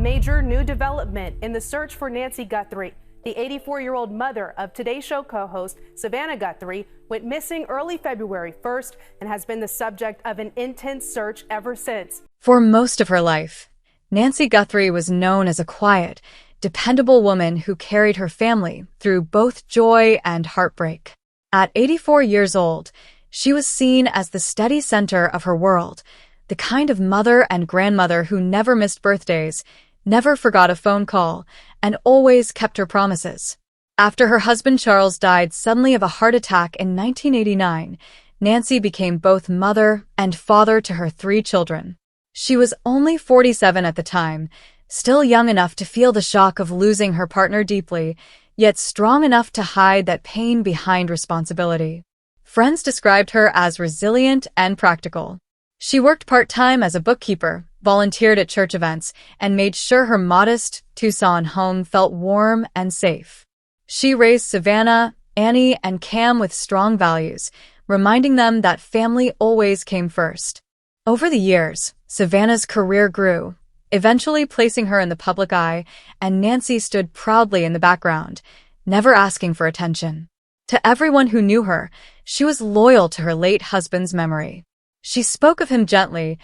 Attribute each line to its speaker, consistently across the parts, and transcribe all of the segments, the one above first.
Speaker 1: major new development in the search for Nancy Guthrie. The 84-year-old mother of Today Show co-host Savannah Guthrie went missing early February 1st and has been the subject of an intense search ever since.
Speaker 2: For most of her life, Nancy Guthrie was known as a quiet, dependable woman who carried her family through both joy and heartbreak. At 84 years old, she was seen as the steady center of her world, the kind of mother and grandmother who never missed birthdays, never forgot a phone call, and always kept her promises. After her husband Charles died suddenly of a heart attack in 1989, Nancy became both mother and father to her 3 children. She was only 47 at the time, still young enough to feel the shock of losing her partner deeply, yet strong enough to hide that pain behind responsibility. Friends described her as resilient and practical. She worked part-time as a bookkeeper, volunteered at church events, and made sure her modest Tucson home felt warm and safe. She raised Savannah, Annie, and Cam with strong values, reminding them that family always came first. Over the years, Savannah's career grew, eventually placing her in the public eye, and Nancy stood proudly in the background, never asking for attention. To everyone who knew her, she was loyal to her late husband's memory. She spoke of him gently,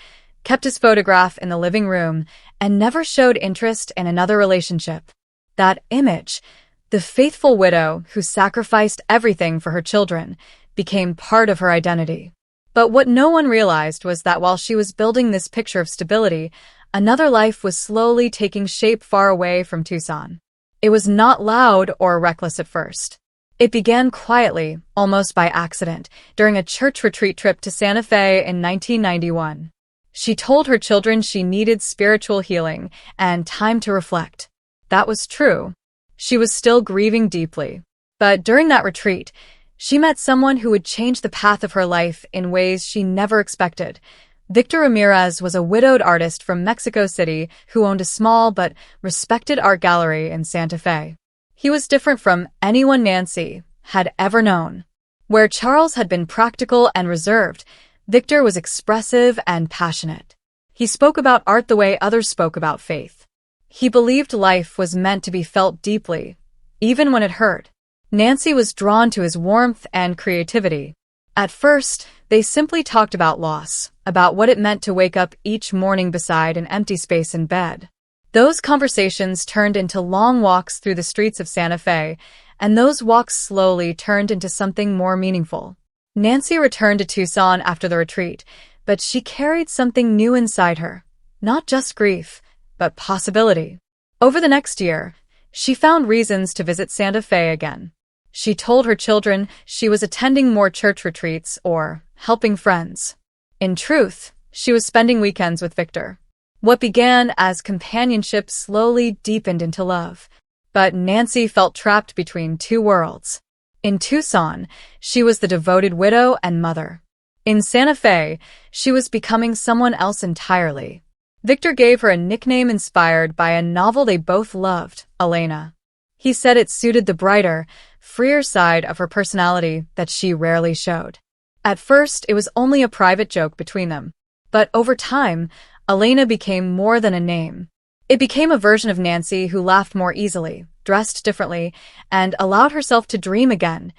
Speaker 2: kept his photograph in the living room, and never showed interest in another relationship. That image, the faithful widow who sacrificed everything for her children, became part of her identity. But what no one realized was that while she was building this picture of stability, another life was slowly taking shape far away from Tucson. It was not loud or reckless at first. It began quietly, almost by accident, during a church retreat trip to Santa Fe in 1991. She told her children she needed spiritual healing and time to reflect. That was true. She was still grieving deeply. But during that retreat, she met someone who would change the path of her life in ways she never expected. Victor Ramirez was a widowed artist from Mexico City who owned a small but respected art gallery in Santa Fe. He was different from anyone Nancy had ever known. Where Charles had been practical and reserved, Victor was expressive and passionate. He spoke about art the way others spoke about faith. He believed life was meant to be felt deeply, even when it hurt. Nancy was drawn to his warmth and creativity. At first, they simply talked about loss, about what it meant to wake up each morning beside an empty space in bed. Those conversations turned into long walks through the streets of Santa Fe, and those walks slowly turned into something more meaningful. Nancy returned to Tucson after the retreat, but she carried something new inside her. Not just grief, but possibility. Over the next year, she found reasons to visit Santa Fe again. She told her children she was attending more church retreats or helping friends. In truth, she was spending weekends with Victor. What began as companionship slowly deepened into love. But Nancy felt trapped between 2 worlds. In Tucson, she was the devoted widow and mother. In Santa Fe, she was becoming someone else entirely. Victor gave her a nickname inspired by a novel they both loved, Elena. He said it suited the brighter, freer side of her personality that she rarely showed. At first, it was only a private joke between them. But over time, Elena became more than a name. It became a version of Nancy who laughed more easily, dressed differently, and allowed herself to dream again.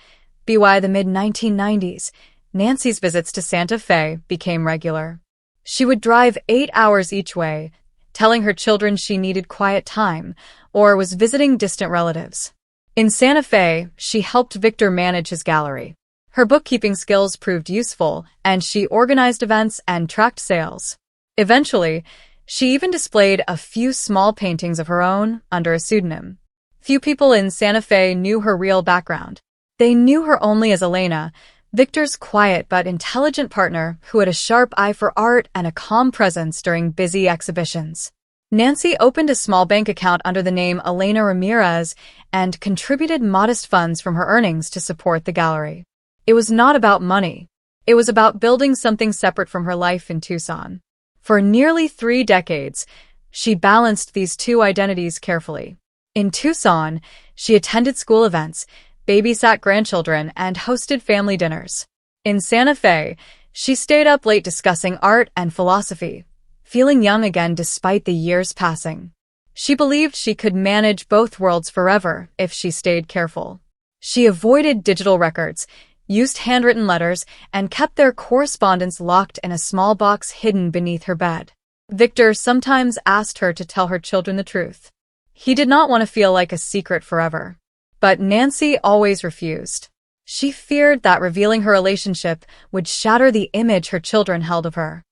Speaker 2: By the mid-1990s, Nancy's visits to Santa Fe became regular. She would drive 8 hours each way, telling her children she needed quiet time or was visiting distant relatives. In Santa Fe, she helped Victor manage his gallery. Her bookkeeping skills proved useful, and she organized events and tracked sales. Eventually, she even displayed a few small paintings of her own under a pseudonym. Few people in Santa Fe knew her real background. They knew her only as Elena, Victor's quiet but intelligent partner who had a sharp eye for art and a calm presence during busy exhibitions. Nancy opened a small bank account under the name Elena Ramirez and contributed modest funds from her earnings to support the gallery. It was not about money. It was about building something separate from her life in Tucson. For nearly 3 decades, she balanced these 2 identities carefully. In Tucson, she attended school events, babysat grandchildren, and hosted family dinners. In Santa Fe, she stayed up late discussing art and philosophy, feeling young again despite the years passing. She believed she could manage both worlds forever if she stayed careful. She avoided digital records, used handwritten letters, and kept their correspondence locked in a small box hidden beneath her bed. Victor sometimes asked her to tell her children the truth. He did not want to feel like a secret forever. But Nancy always refused. She feared that revealing her relationship would shatter the image her children held of her.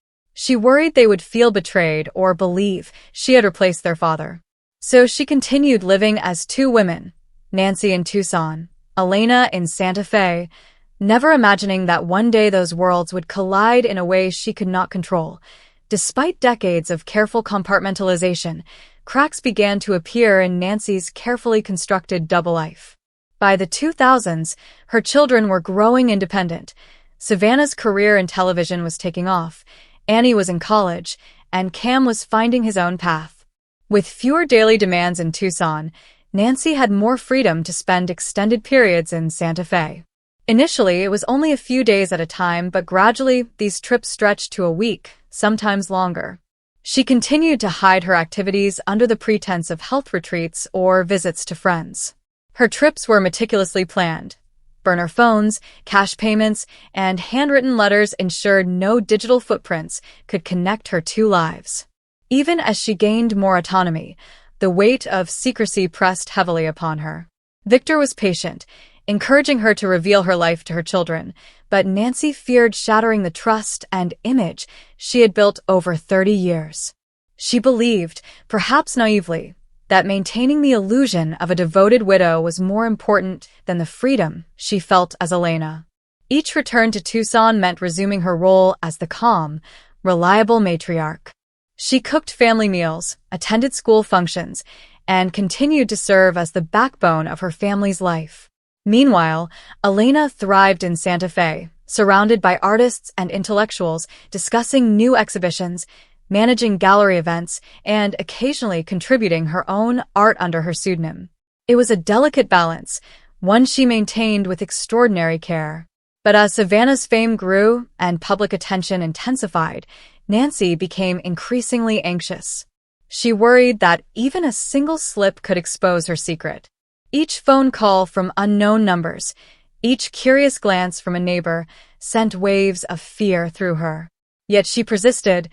Speaker 2: She worried they would feel betrayed or believe she had replaced their father. So she continued living as two women, Nancy in Tucson, Elena in Santa Fe, never imagining that one day those worlds would collide in a way she could not control. Despite decades of careful compartmentalization, cracks began to appear in Nancy's carefully constructed double life. By the 2000s, her children were growing independent. Savannah's career in television was taking off, Annie was in college, and Cam was finding his own path. With fewer daily demands in Tucson, Nancy had more freedom to spend extended periods in Santa Fe. Initially, it was only a few days at a time, but gradually, these trips stretched to a week, sometimes longer. She continued to hide her activities under the pretense of health retreats or visits to friends. Her trips were meticulously planned. Burner phones, cash payments, and handwritten letters ensured no digital footprints could connect her two lives. Even as she gained more autonomy, the weight of secrecy pressed heavily upon her. Victor was patient, encouraging her to reveal her life to her children, but Nancy feared shattering the trust and image she had built over 30 years. She believed, perhaps naively, that maintaining the illusion of a devoted widow was more important than the freedom she felt as Elena. Each return to Tucson meant resuming her role as the calm, reliable matriarch. She cooked family meals, attended school functions, and continued to serve as the backbone of her family's life. Meanwhile, Elena thrived in Santa Fe, surrounded by artists and intellectuals discussing new exhibitions, managing gallery events, and occasionally contributing her own art under her pseudonym. It was a delicate balance, one she maintained with extraordinary care. But as Savannah's fame grew and public attention intensified, Nancy became increasingly anxious. She worried that even a single slip could expose her secret. Each phone call from unknown numbers, each curious glance from a neighbor, sent waves of fear through her. Yet she persisted,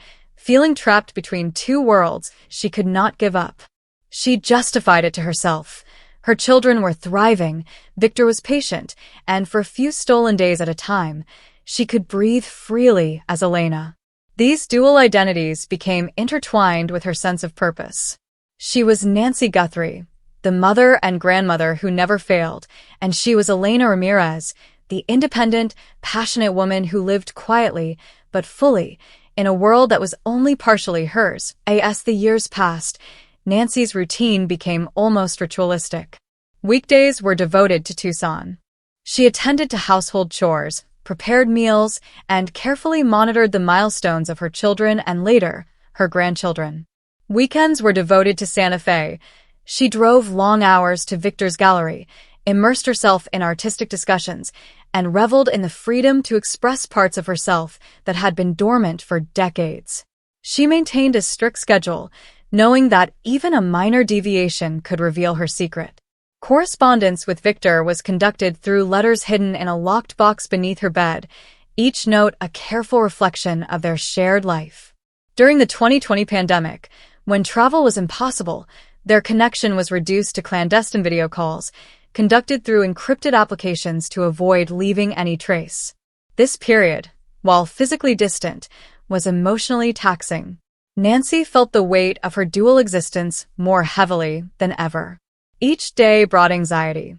Speaker 2: feeling trapped between two worlds she could not give up. She justified it to herself. Her children were thriving, Victor was patient, and for a few stolen days at a time, she could breathe freely as Elena. These dual identities became intertwined with her sense of purpose. She was Nancy Guthrie, the mother and grandmother who never failed, and she was Elena Ramirez, the independent, passionate woman who lived quietly, but fully, in a world that was only partially hers. As the years passed, Nancy's routine became almost ritualistic. Weekdays were devoted to Tucson. She attended to household chores, prepared meals, and carefully monitored the milestones of her children and later, her grandchildren. Weekends were devoted to Santa Fe. She drove long hours to Victor's gallery, immersed herself in artistic discussions, and reveled in the freedom to express parts of herself that had been dormant for decades. She maintained a strict schedule, knowing that even a minor deviation could reveal her secret. Correspondence with Victor was conducted through letters hidden in a locked box beneath her bed, each note a careful reflection of their shared life. During the 2020 pandemic, when travel was impossible, their connection was reduced to clandestine video calls, conducted through encrypted applications to avoid leaving any trace. This period, while physically distant, was emotionally taxing. Nancy felt the weight of her dual existence more heavily than ever. Each day brought anxiety.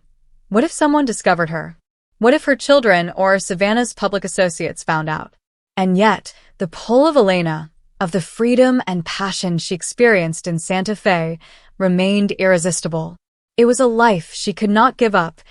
Speaker 2: What if someone discovered her? What if her children or Savannah's public associates found out? And yet, the pull of Elena, of the freedom and passion she experienced in Santa Fe, remained irresistible. It was a life she could not give up,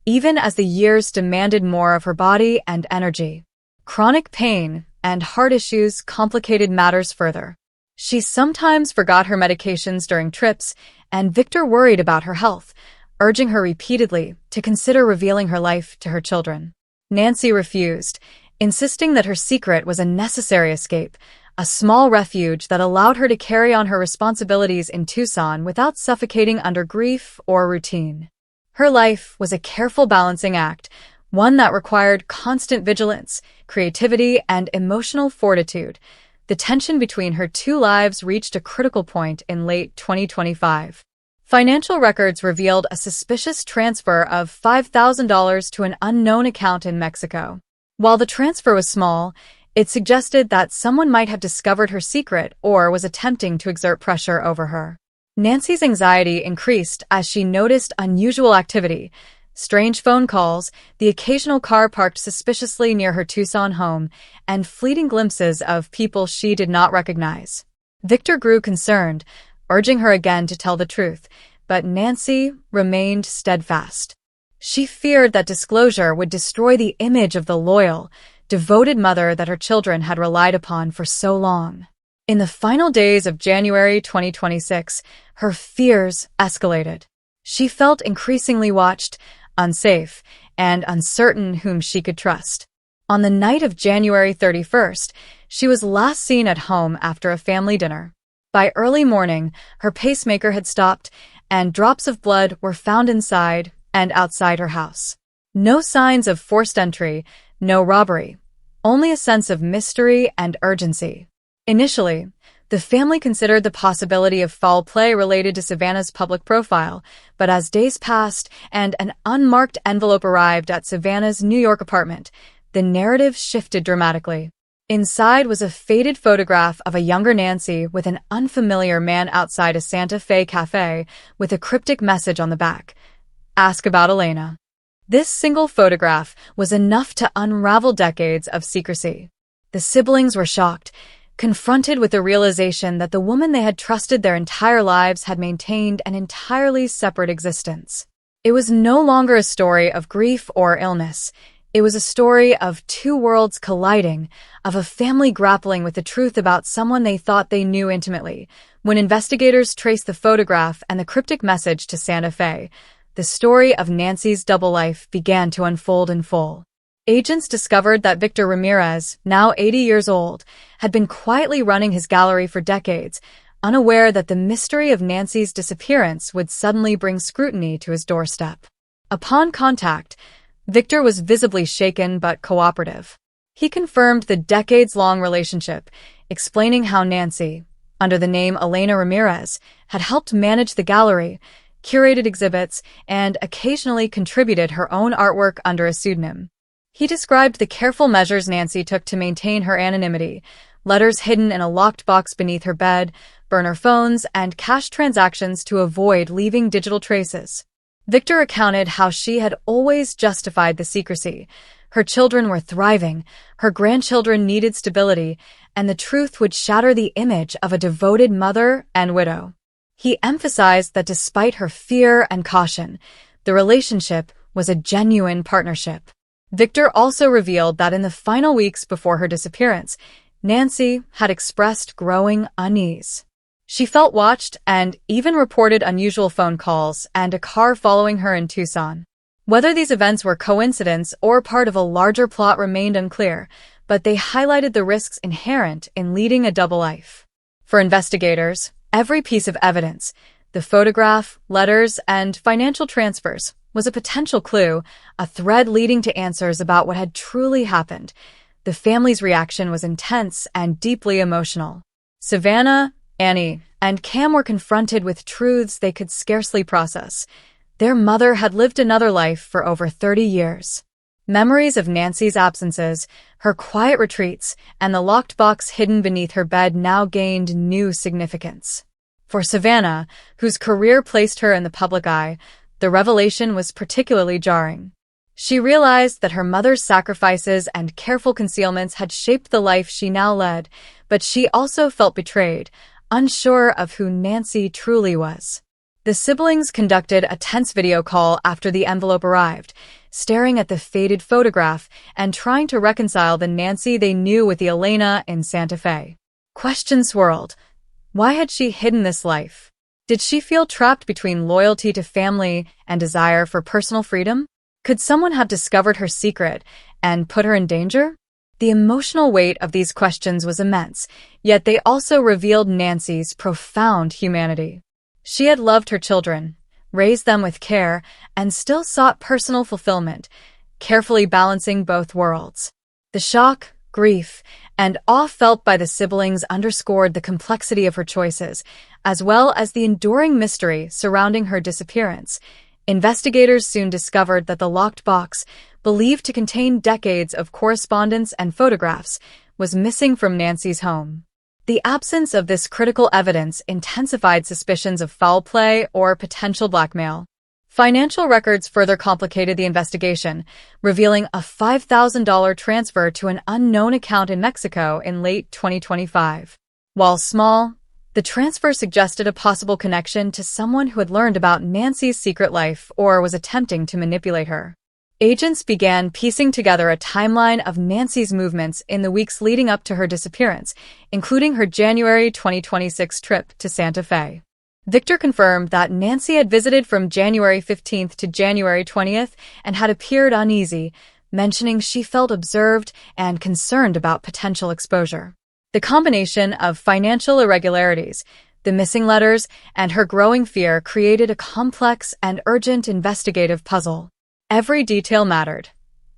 Speaker 2: even as the years demanded more of her body and energy. Chronic pain and heart issues complicated matters further. She sometimes forgot her medications during trips, and Victor worried about her health, urging her repeatedly to consider revealing her life to her children. Nancy refused, insisting that her secret was a necessary escape, a small refuge that allowed her to carry on her responsibilities in Tucson without suffocating under grief or routine. Her life was a careful balancing act, one that required constant vigilance, creativity, and emotional fortitude. The tension between her two lives reached a critical point in late 2025. Financial records revealed a suspicious transfer of $5,000 to an unknown account in Mexico. While the transfer was small, it suggested that someone might have discovered her secret or was attempting to exert pressure over her. Nancy's anxiety increased as she noticed unusual activity, strange phone calls, the occasional car parked suspiciously near her Tucson home, and fleeting glimpses of people she did not recognize. Victor grew concerned, urging her again to tell the truth, but Nancy remained steadfast. She feared that disclosure would destroy the image of the loyal, devoted mother that her children had relied upon for so long. In the final days of January 2026, her fears escalated. She felt increasingly watched, unsafe, and uncertain whom she could trust. On the night of January 31st, she was last seen at home after a family dinner. By early morning, her pacemaker had stopped, and drops of blood were found inside and outside her house. No signs of forced entry, no robbery, only a sense of mystery and urgency. Initially, the family considered the possibility of foul play related to Savannah's public profile, but as days passed and an unmarked envelope arrived at Savannah's New York apartment, the narrative shifted dramatically. Inside was a faded photograph of a younger Nancy with an unfamiliar man outside a Santa Fe cafe with a cryptic message on the back. Ask about Elena. This single photograph was enough to unravel decades of secrecy. The siblings were shocked, confronted with the realization that the woman they had trusted their entire lives had maintained an entirely separate existence. It was no longer a story of grief or illness. It was a story of two worlds colliding, of a family grappling with the truth about someone they thought they knew intimately. When investigators traced the photograph and the cryptic message to Santa Fe, the story of Nancy's double life began to unfold in full. Agents discovered that Victor Ramirez, now 80 years old, had been quietly running his gallery for decades, unaware that the mystery of Nancy's disappearance would suddenly bring scrutiny to his doorstep. Upon contact, Victor was visibly shaken but cooperative. He confirmed the decades-long relationship, explaining how Nancy, under the name Elena Ramirez, had helped manage the gallery, curated exhibits, and occasionally contributed her own artwork under a pseudonym. He described the careful measures Nancy took to maintain her anonymity: letters hidden in a locked box beneath her bed, burner phones, and cash transactions to avoid leaving digital traces. Victor recounted how she had always justified the secrecy. Her children were thriving, her grandchildren needed stability, and the truth would shatter the image of a devoted mother and widow. He emphasized that despite her fear and caution, the relationship was a genuine partnership. Victor also revealed that in the final weeks before her disappearance, Nancy had expressed growing unease. She felt watched and even reported unusual phone calls and a car following her in Tucson. Whether these events were coincidence or part of a larger plot remained unclear, but they highlighted the risks inherent in leading a double life. For investigators, every piece of evidence, the photograph, letters, and financial transfers, was a potential clue, a thread leading to answers about what had truly happened. The family's reaction was intense and deeply emotional. Savannah, Annie, and Cam were confronted with truths they could scarcely process. Their mother had lived another life for over 30 years. Memories of Nancy's absences, her quiet retreats, and the locked box hidden beneath her bed now gained new significance. For Savannah, whose career placed her in the public eye, the revelation was particularly jarring. She realized that her mother's sacrifices and careful concealments had shaped the life she now led, but she also felt betrayed, unsure of who Nancy truly was. The siblings conducted a tense video call after the envelope arrived, staring at the faded photograph and trying to reconcile the Nancy they knew with the Elena in Santa Fe. Questions swirled. Why had she hidden this life? Did she feel trapped between loyalty to family and desire for personal freedom? Could someone have discovered her secret and put her in danger? The emotional weight of these questions was immense, yet they also revealed Nancy's profound humanity. She had loved her children, raised them with care, and still sought personal fulfillment, carefully balancing both worlds. The shock, grief, and awe felt by the siblings underscored the complexity of her choices, as well as the enduring mystery surrounding her disappearance. Investigators soon discovered that the locked box, believed to contain decades of correspondence and photographs, was missing from Nancy's home. The absence of this critical evidence intensified suspicions of foul play or potential blackmail. Financial records further complicated the investigation, revealing a $5,000 transfer to an unknown account in Mexico in late 2025. While small, the transfer suggested a possible connection to someone who had learned about Nancy's secret life or was attempting to manipulate her. Agents began piecing together a timeline of Nancy's movements in the weeks leading up to her disappearance, including her January 2026 trip to Santa Fe. Victor confirmed that Nancy had visited from January 15th to January 20th and had appeared uneasy, mentioning she felt observed and concerned about potential exposure. The combination of financial irregularities, the missing letters, and her growing fear created a complex and urgent investigative puzzle. Every detail mattered.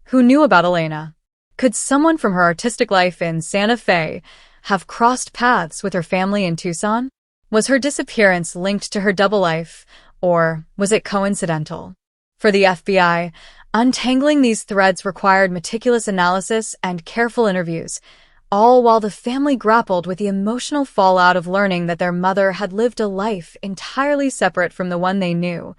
Speaker 2: Who knew about Elena? Could someone from her artistic life in Santa Fe have crossed paths with her family in Tucson? Was her disappearance linked to her double life, or was it coincidental? For the FBI, untangling these threads required meticulous analysis and careful interviews, all while the family grappled with the emotional fallout of learning that their mother had lived a life entirely separate from the one they knew.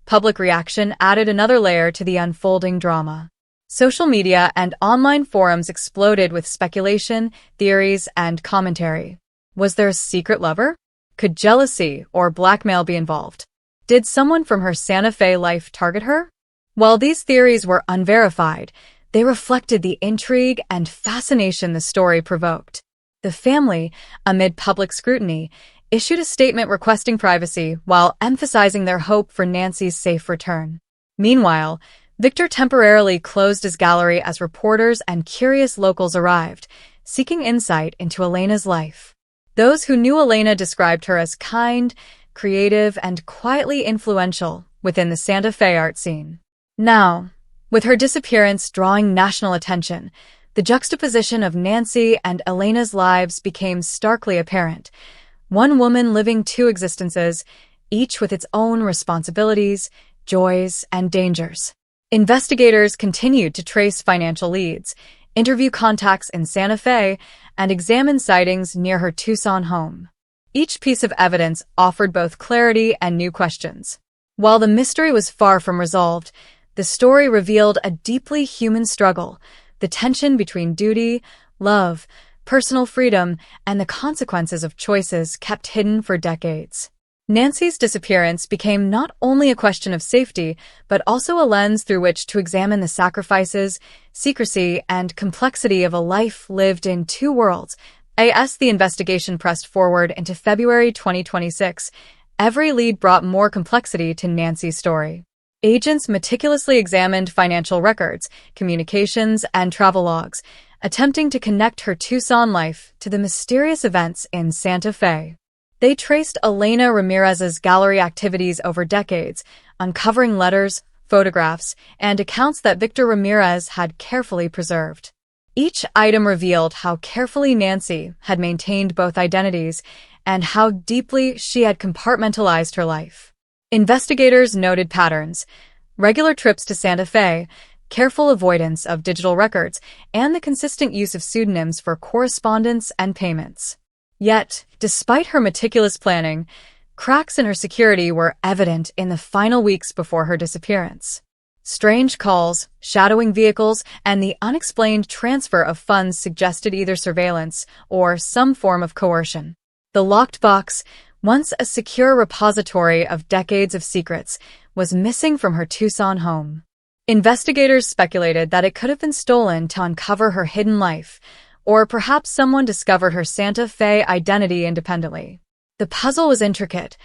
Speaker 2: Public reaction added another layer to the unfolding drama. Social media and online forums exploded with speculation, theories, and commentary. Was there a secret lover? Could jealousy or blackmail be involved? Did someone from her Santa Fe life target her? While these theories were unverified, they reflected the intrigue and fascination the story provoked. The family, amid public scrutiny, issued a statement requesting privacy while emphasizing their hope for Nancy's safe return. Meanwhile, Victor temporarily closed his gallery as reporters and curious locals arrived, seeking insight into Elena's life. Those who knew Elena described her as kind, creative, and quietly influential within the Santa Fe art scene. Now, with her disappearance drawing national attention, the juxtaposition of Nancy and Elena's lives became starkly apparent. One woman living two existences, each with its own responsibilities, joys, and dangers. Investigators continued to trace financial leads, interview contacts in Santa Fe, and examine sightings near her Tucson home. Each piece of evidence offered both clarity and new questions. While the mystery was far from resolved, the story revealed a deeply human struggle, the tension between duty, love, personal freedom, and the consequences of choices kept hidden for decades. Nancy's disappearance became not only a question of safety, but also a lens through which to examine the sacrifices, secrecy, and complexity of a life lived in two worlds. As the investigation pressed forward into February 2026, every lead brought more complexity to Nancy's story. Agents meticulously examined financial records, communications, and travel logs, attempting to connect her Tucson life to the mysterious events in Santa Fe. They traced Elena Ramirez's gallery activities over decades, uncovering letters, photographs, and accounts that Victor Ramirez had carefully preserved. Each item revealed how carefully Nancy had maintained both identities and how deeply she had compartmentalized her life. Investigators noted patterns: regular trips to Santa Fe, careful avoidance of digital records, and the consistent use of pseudonyms for correspondence and payments. Yet, despite her meticulous planning, cracks in her security were evident in the final weeks before her disappearance. Strange calls, shadowing vehicles, and the unexplained transfer of funds suggested either surveillance or some form of coercion. The locked box, once a secure repository of decades of secrets, was missing from her Tucson home. Investigators speculated that it could have been stolen to uncover her hidden life, or perhaps someone discovered her Santa Fe identity independently. The puzzle was intricate,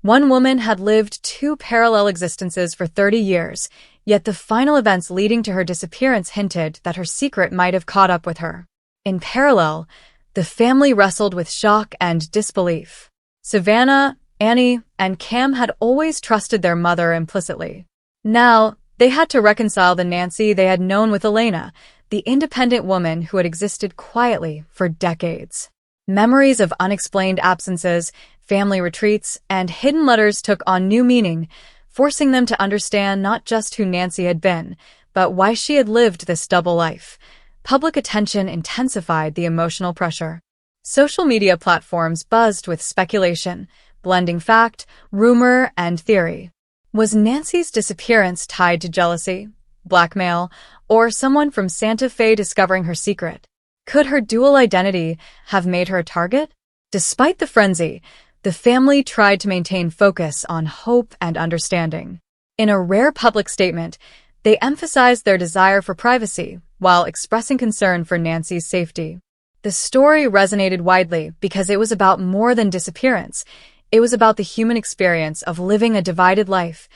Speaker 2: One woman had lived two parallel existences for 30 years, yet the final events leading to her disappearance hinted that her secret might have caught up with her. In parallel, the family wrestled with shock and disbelief. Savannah, Annie, and Cam had always trusted their mother implicitly. Now, they had to reconcile the Nancy they had known with Elena, the independent woman who had existed quietly for decades. Memories of unexplained absences, family retreats, and hidden letters took on new meaning, forcing them to understand not just who Nancy had been, but why she had lived this double life. Public attention intensified the emotional pressure. Social media platforms buzzed with speculation, blending fact, rumor, and theory. Was Nancy's disappearance tied to jealousy, blackmail, or someone from Santa Fe discovering her secret? Could her dual identity have made her a target? Despite the frenzy, the family tried to maintain focus on hope and understanding. In a rare public statement, they emphasized their desire for privacy while expressing concern for Nancy's safety. The story resonated widely because it was about more than disappearance. It was about the human experience of living a divided life,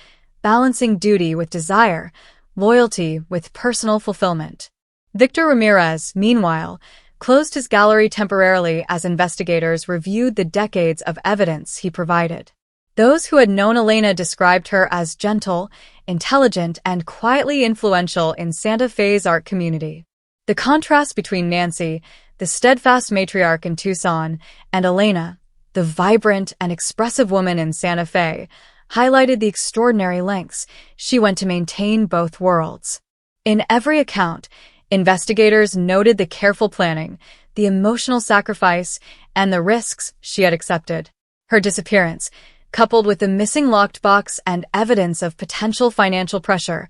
Speaker 2: balancing duty with desire, loyalty with personal fulfillment. Victor Ramirez, meanwhile, closed his gallery temporarily as investigators reviewed the decades of evidence he provided. Those who had known Elena described her as gentle, intelligent, and quietly influential in Santa Fe's art community. The contrast between Nancy, the steadfast matriarch in Tucson, and Elena, the vibrant and expressive woman in Santa Fe, highlighted the extraordinary lengths she went to maintain both worlds. In every account, investigators noted the careful planning, the emotional sacrifice, and the risks she had accepted. Her disappearance, coupled with the missing locked box and evidence of potential financial pressure,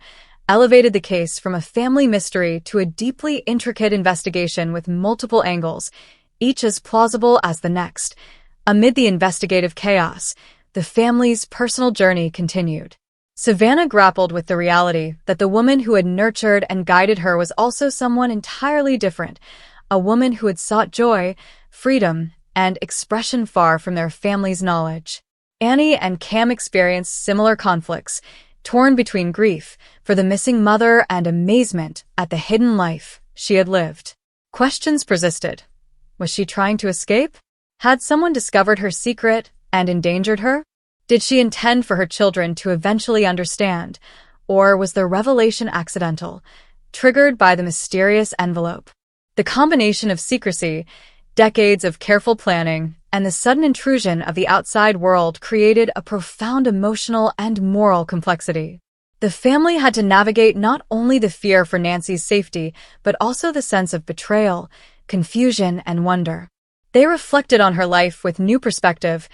Speaker 2: elevated the case from a family mystery to a deeply intricate investigation with multiple angles, each as plausible as the next. Amid the investigative chaos, the family's personal journey continued. Savannah grappled with the reality that the woman who had nurtured and guided her was also someone entirely different, a woman who had sought joy, freedom, and expression far from their family's knowledge. Annie and Cam experienced similar conflicts, torn between grief for the missing mother and amazement at the hidden life she had lived. Questions persisted. Was she trying to escape? Had someone discovered her secret and endangered her? Did she intend for her children to eventually understand, or was the revelation accidental, triggered by the mysterious envelope? The combination of secrecy, decades of careful planning, and the sudden intrusion of the outside world created a profound emotional and moral complexity. The family had to navigate not only the fear for Nancy's safety, but also the sense of betrayal, confusion, and wonder. They reflected on her life with new perspective,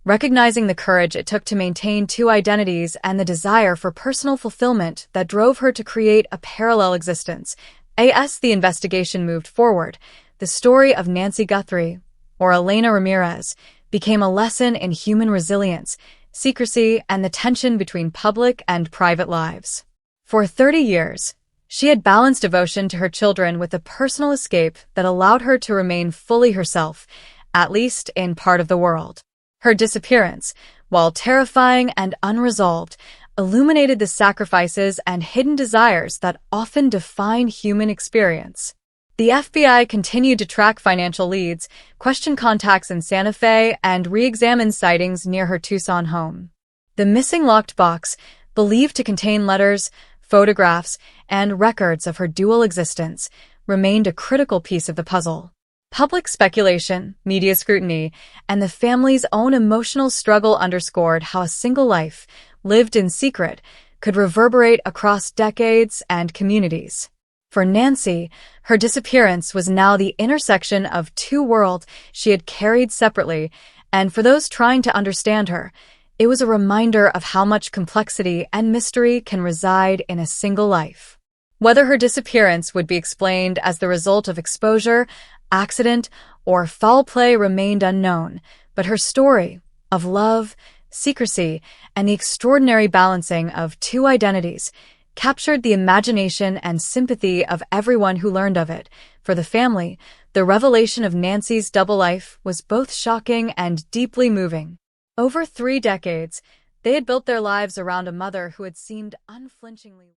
Speaker 2: recognizing the courage it took to maintain two identities and the desire for personal fulfillment that drove her to create a parallel existence. As the investigation moved forward, the story of Nancy Guthrie, or Elena Ramirez, became a lesson in human resilience, secrecy, and the tension between public and private lives. For 30 years, she had balanced devotion to her children with a personal escape that allowed her to remain fully herself, at least in part of the world. Her disappearance, while terrifying and unresolved, illuminated the sacrifices and hidden desires that often define human experience. The FBI continued to track financial leads, question contacts in Santa Fe, and re-examine sightings near her Tucson home. The missing locked box, believed to contain letters, photographs, and records of her dual existence, remained a critical piece of the puzzle. Public speculation, media scrutiny, and the family's own emotional struggle underscored how a single life, lived in secret, could reverberate across decades and communities. For Nancy, her disappearance was now the intersection of two worlds she had carried separately, and for those trying to understand her, it was a reminder of how much complexity and mystery can reside in a single life. Whether her disappearance would be explained as the result of exposure, accident, or foul play remained unknown, but her story of love, secrecy, and the extraordinary balancing of two identities captured the imagination and sympathy of everyone who learned of it. For the family, the revelation of Nancy's double life was both shocking and deeply moving. Over 3 decades, they had built their lives around a mother who had seemed unflinchingly